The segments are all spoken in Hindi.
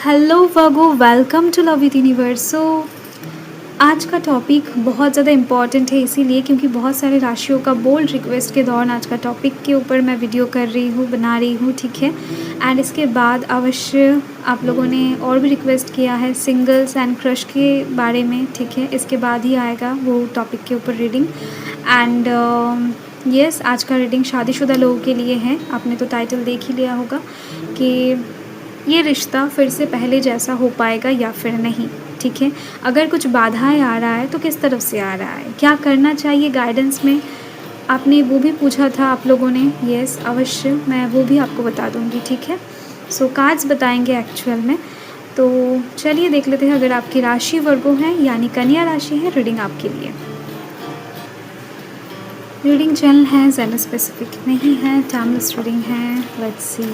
Hello Virgo, welcome to love with universe. आज का टॉपिक बहुत ज़्यादा इम्पॉर्टेंट है, इसीलिए क्योंकि बहुत सारे राशियों का बोल्ड रिक्वेस्ट के दौरान आज का टॉपिक के ऊपर मैं वीडियो कर रही हूँ, बना रही हूँ, ठीक है। एंड इसके बाद अवश्य आप लोगों ने और भी रिक्वेस्ट किया है सिंगल्स एंड क्रश के बारे में, ठीक है। इसके बाद ही आएगा वो टॉपिक के ऊपर रीडिंग। एंड यस, आज का रीडिंग शादीशुदा लोगों के लिए है। आपने तो टाइटल देख ही लिया होगा कि ये रिश्ता फिर से पहले जैसा हो पाएगा या फिर नहीं, ठीक है। अगर कुछ बाधाएं आ रहा है तो किस तरफ से आ रहा है, क्या करना चाहिए गाइडेंस में, आपने वो भी पूछा था आप लोगों ने। यस, अवश्य मैं वो भी आपको बता दूंगी, ठीक है। सो कार्ड्स बताएंगे एक्चुअल में। तो चलिए देख लेते हैं। अगर आपकी राशि वर्गो है यानी कन्या राशि है, रीडिंग आपके लिए। रीडिंग चैनल है, ज़्यादा स्पेसिफिक नहीं है, टाइमलेस रीडिंग है। Let's see.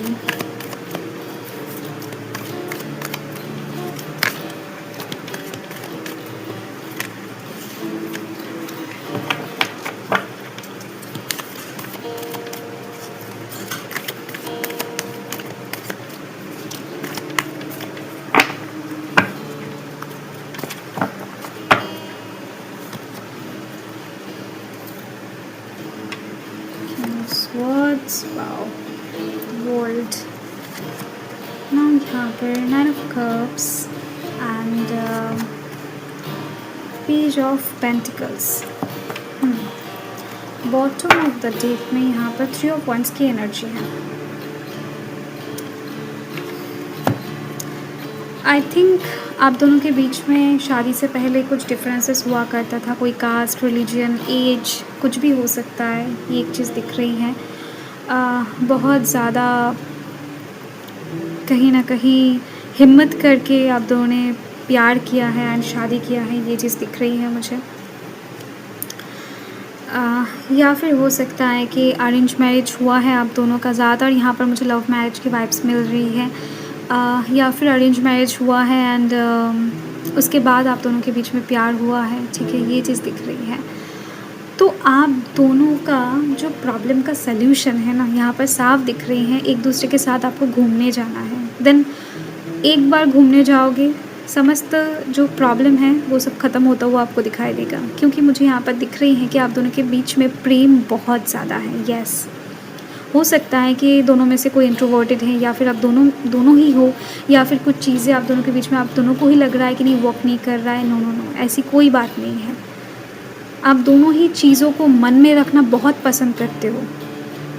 Swords, wow, gold. Now यहाँ पर Nine of Cups and Page of Pentacles. Bottom of the deck में यहाँ पर Three of Wands की एनर्जी है। आई थिंक आप दोनों के बीच में शादी से पहले कुछ डिफरेंसेस हुआ करता था, कोई कास्ट, रिलीजन, एज, कुछ भी हो सकता है। ये एक चीज़ दिख रही है। बहुत ज़्यादा कहीं ना कहीं हिम्मत करके आप दोनों ने प्यार किया है एंड शादी किया है, ये चीज़ दिख रही है मुझे। या फिर हो सकता है कि अरेंज मैरिज हुआ है आप दोनों का। ज़्यादातर यहाँ पर मुझे लव मैरिज की वाइब्स मिल रही है। या फिर अरेंज मैरिज हुआ है एंड उसके बाद आप दोनों के बीच में प्यार हुआ है, ठीक है। ये चीज़ दिख रही है। तो आप दोनों का जो प्रॉब्लम का सल्यूशन है ना, यहाँ पर साफ दिख रही है। एक दूसरे के साथ आपको घूमने जाना है। देन एक बार घूमने जाओगे, समस्त जो प्रॉब्लम है वो सब ख़त्म होता हुआ आपको दिखाई देगा, क्योंकि मुझे यहाँ पर दिख रही है कि आप दोनों के बीच में प्रेम बहुत ज़्यादा है। यस, हो सकता है कि दोनों में से कोई इंट्रोवर्टेड है या फिर आप दोनों ही हो, या फिर कुछ चीज़ें आप दोनों के बीच में आप दोनों को ही लग रहा है कि नहीं, वर्क नहीं कर रहा है। नो नो नो, ऐसी कोई बात नहीं है। आप दोनों ही चीज़ों को मन में रखना बहुत पसंद करते हो।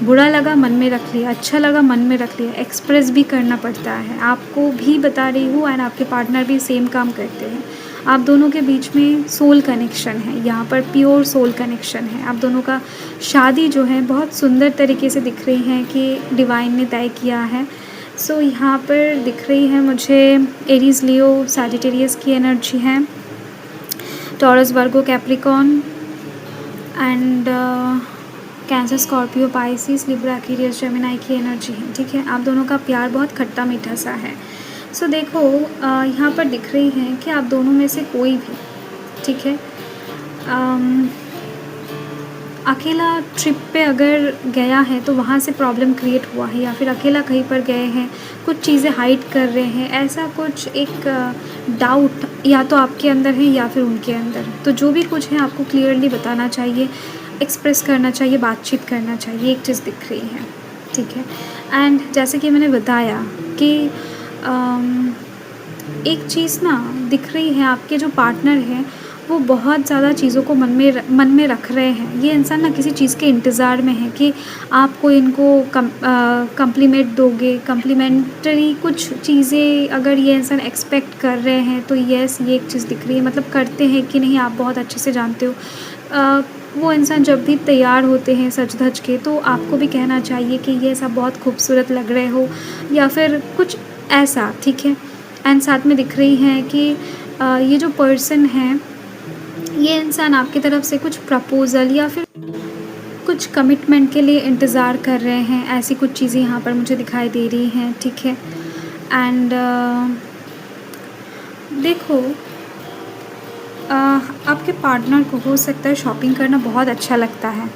बुरा लगा मन में रख लिया, अच्छा लगा मन में रख लिया। एक्सप्रेस भी करना पड़ता है, आपको भी बता रही हूँ एंड आपके पार्टनर भी सेम काम करते हैं। आप दोनों के बीच में सोल कनेक्शन है, यहाँ पर प्योर सोल कनेक्शन है। आप दोनों का शादी जो है बहुत सुंदर तरीके से दिख रही है कि डिवाइन ने तय किया है। सो यहाँ पर दिख रही है मुझे एरीज, लियो, सैजिटेरियस की एनर्जी है, taurus, Virgo, Capricorn and cancer, Scorpio, Pisces, Libra, Aquarius, Gemini की एनर्जी है, ठीक है। आप दोनों का प्यार बहुत खट्टा मीठा सा है। सो देखो, यहाँ पर दिख रही है कि आप दोनों में से कोई भी, ठीक है, अकेला ट्रिप पे अगर गया है तो वहाँ से प्रॉब्लम क्रिएट हुआ है, या फिर अकेला कहीं पर गए हैं, कुछ चीज़ें हाइड कर रहे हैं, ऐसा कुछ एक डाउट या तो आपके अंदर है या फिर उनके अंदर। तो जो भी कुछ है आपको क्लियरली बताना चाहिए, एक्सप्रेस करना चाहिए, बातचीत करना चाहिए। एक चीज़ दिख रही है, ठीक है। एंड जैसे कि मैंने बताया कि एक चीज़ ना दिख रही है, आपके जो पार्टनर हैं वो बहुत ज़्यादा चीज़ों को मन में रख रहे हैं। ये इंसान ना किसी चीज़ के इंतज़ार में है कि आपको इनको कम्प्लीमेंट दोगे, कम्प्लीमेंटरी कुछ चीज़ें अगर ये इंसान एक्सपेक्ट कर रहे हैं तो यस, ये एक चीज़ दिख रही है। मतलब करते हैं कि नहीं आप बहुत अच्छे से जानते हो। वो इंसान जब भी तैयार होते हैं सज धज के, तो आपको भी कहना चाहिए कि ये सब बहुत खूबसूरत लग रहे हो, या फिर कुछ ऐसा, ठीक है। एंड साथ में दिख रही है कि ये जो पर्सन है, ये इंसान आपकी तरफ से कुछ प्रपोज़ल या फिर कुछ कमिटमेंट के लिए इंतज़ार कर रहे हैं। ऐसी कुछ चीज़ें यहाँ पर मुझे दिखाई दे रही हैं, ठीक है। एंड देखो, आपके पार्टनर को हो सकता है शॉपिंग करना बहुत अच्छा लगता है,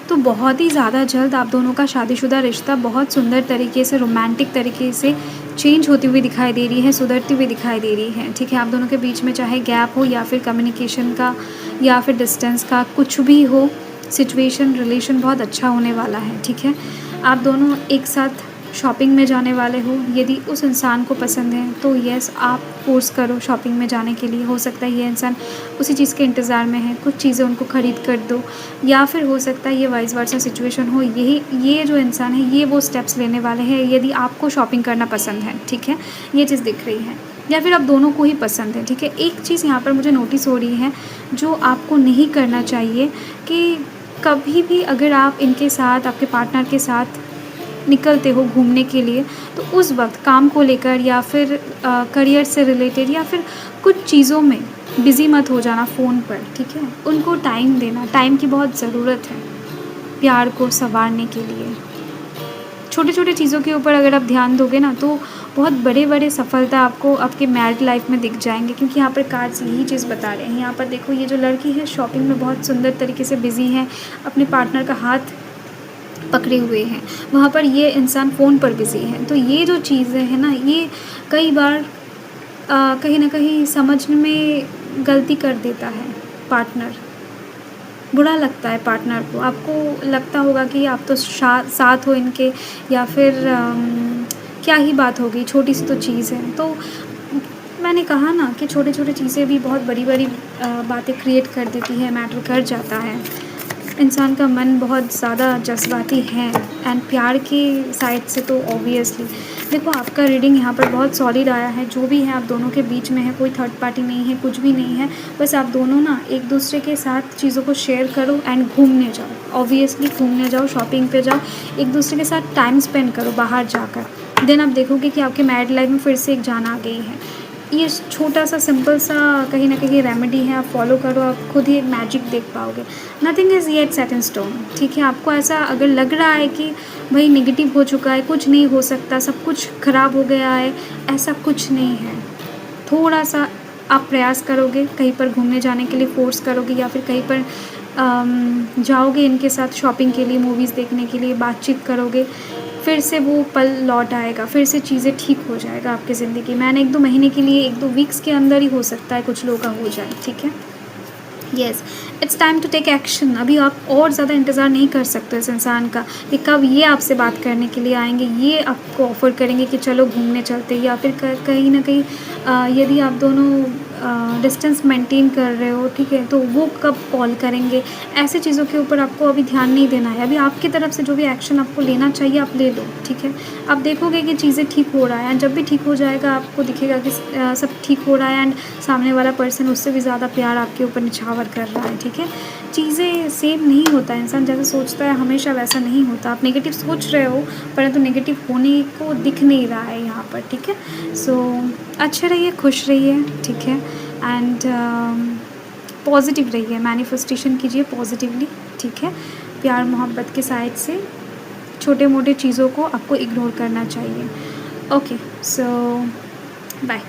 तो बहुत ही ज़्यादा जल्द आप दोनों का शादीशुदा रिश्ता बहुत सुंदर तरीके से, रोमांटिक तरीके से चेंज होती हुई दिखाई दे रही है, सुधरती हुई दिखाई दे रही है, ठीक है। आप दोनों के बीच में चाहे गैप हो या फिर कम्युनिकेशन का या फिर डिस्टेंस का, कुछ भी हो, सिचुएशन रिलेशन बहुत अच्छा होने वाला है, ठीक है। आप दोनों एक साथ शॉपिंग में जाने वाले हो। यदि उस इंसान को पसंद है तो येस, आप फ़ोर्स करो शॉपिंग में जाने के लिए। हो सकता है ये इंसान उसी चीज़ के इंतज़ार में है, कुछ चीज़ें उनको ख़रीद कर दो, या फिर हो सकता है ये वाइस वर्सा सिचुएशन हो, ये जो इंसान है ये वो स्टेप्स लेने वाले हैं यदि आपको शॉपिंग करना पसंद है, ठीक है। ये चीज़ दिख रही है, या फिर आप दोनों को ही पसंद है, ठीक है। एक चीज़ यहाँ पर मुझे नोटिस हो रही है जो आपको नहीं करना चाहिए कि कभी भी अगर आप इनके साथ, आपके पार्टनर के साथ निकलते हो घूमने के लिए, तो उस वक्त काम को लेकर या फिर करियर से रिलेटेड या फिर कुछ चीज़ों में बिज़ी मत हो जाना फ़ोन पर, ठीक है। उनको टाइम देना, टाइम की बहुत ज़रूरत है प्यार को सँवारने के लिए। छोटे छोटे चीज़ों के ऊपर अगर आप ध्यान दोगे ना, तो बहुत बड़े बड़े सफलता आपको आपके मैरिड लाइफ में दिख जाएंगे, क्योंकि यहाँ पर कार्ड्स यही चीज़ बता रहे हैं। यहाँ पर देखो, ये जो लड़की है शॉपिंग में बहुत सुंदर तरीके से बिज़ी है, अपने पार्टनर का हाथ पकड़े हुए हैं। वहाँ पर ये इंसान फ़ोन पर बिज़ी है। तो ये जो चीज़ें हैं ना, ये कई बार कहीं न कहीं समझने में गलती कर देता है पार्टनर। बुरा लगता है पार्टनर को। आपको लगता होगा कि आप तो साथ हो इनके, या फिर क्या ही बात होगी, छोटी सी तो चीज़ है। तो मैंने कहा ना कि छोटे-छोटे चीज़ें भी बहुत बड़ी-बड़ी बातें क्रिएट कर देती है, मैटर कर जाता है। इंसान का मन बहुत ज़्यादा जज़्बाती है, एंड प्यार की साइड से तो ऑब्वियसली देखो, आपका रीडिंग यहाँ पर बहुत सॉलिड आया है। जो भी है आप दोनों के बीच में है, कोई थर्ड पार्टी नहीं है, कुछ भी नहीं है। बस आप दोनों ना एक दूसरे के साथ चीज़ों को शेयर करो एंड घूमने जाओ। ऑब्वियसली घूमने जाओ, शॉपिंग पे जाओ, एक दूसरे के साथ टाइम स्पेंड करो बाहर जाकर। देन आप देखोगे कि आपके मैरिड लाइफ में फिर से एक जान आ गई है। ये छोटा सा सिंपल सा कहीं ना कहीं रेमेडी है, आप फॉलो करो, आप खुद ही एक मैजिक देख पाओगे। Nothing is yet set in stone, ठीक है। आपको ऐसा अगर लग रहा है कि भाई नेगेटिव हो चुका है, कुछ नहीं हो सकता, सब कुछ ख़राब हो गया है, ऐसा कुछ नहीं है। थोड़ा सा आप प्रयास करोगे, कहीं पर घूमने जाने के लिए फ़ोर्स करोगे, या फिर कहीं पर जाओगे इनके साथ शॉपिंग के लिए, मूवीज़ देखने के लिए, बातचीत करोगे, फिर से वो पल लौट आएगा, फिर से चीज़ें ठीक हो जाएगा आपकी ज़िंदगी में। मैंने 1-2 महीने के लिए, 1-2 वीक्स के अंदर ही हो सकता है कुछ लोगों का हो जाए, ठीक है। Yes, it's time to take action. अभी आप और ज़्यादा इंतज़ार नहीं कर सकते इस इंसान का कि कब ये आपसे बात करने के लिए आएंगे, ये आपको ऑफ़र करेंगे कि चलो घूमने चलते, या फिर कहीं ना कहीं यदि आप दोनों डिस्टेंस मेंटेन कर रहे हो, ठीक है, तो वो कब कॉल करेंगे, ऐसे चीज़ों के ऊपर आपको अभी ध्यान नहीं देना है। अभी आपकी तरफ से जो भी एक्शन आपको लेना चाहिए आप ले लो, ठीक है। आप देखोगे कि चीज़ें ठीक हो रहा है, एंड जब भी ठीक हो जाएगा आपको दिखेगा कि सब ठीक हो रहा है, एंड सामने वाला पर्सन उससे भी ज़्यादा प्यार आपके ऊपर निछावर कर रहा है, ठीक है। चीज़ें सेम नहीं होता, इंसान जैसा सोचता है हमेशा वैसा नहीं होता। आप नेगेटिव सोच रहे हो, परंतु नेगेटिव होने को दिख नहीं रहा है यहाँ पर, ठीक है। सो अच्छे रहिए, खुश रहिए, ठीक है, एंड पॉजिटिव रहिए, मैनिफेस्टेशन कीजिए पॉजिटिवली, ठीक है। प्यार मोहब्बत के साइड से छोटे मोटे चीज़ों को आपको इग्नोर करना चाहिए। ओके, सो बाय।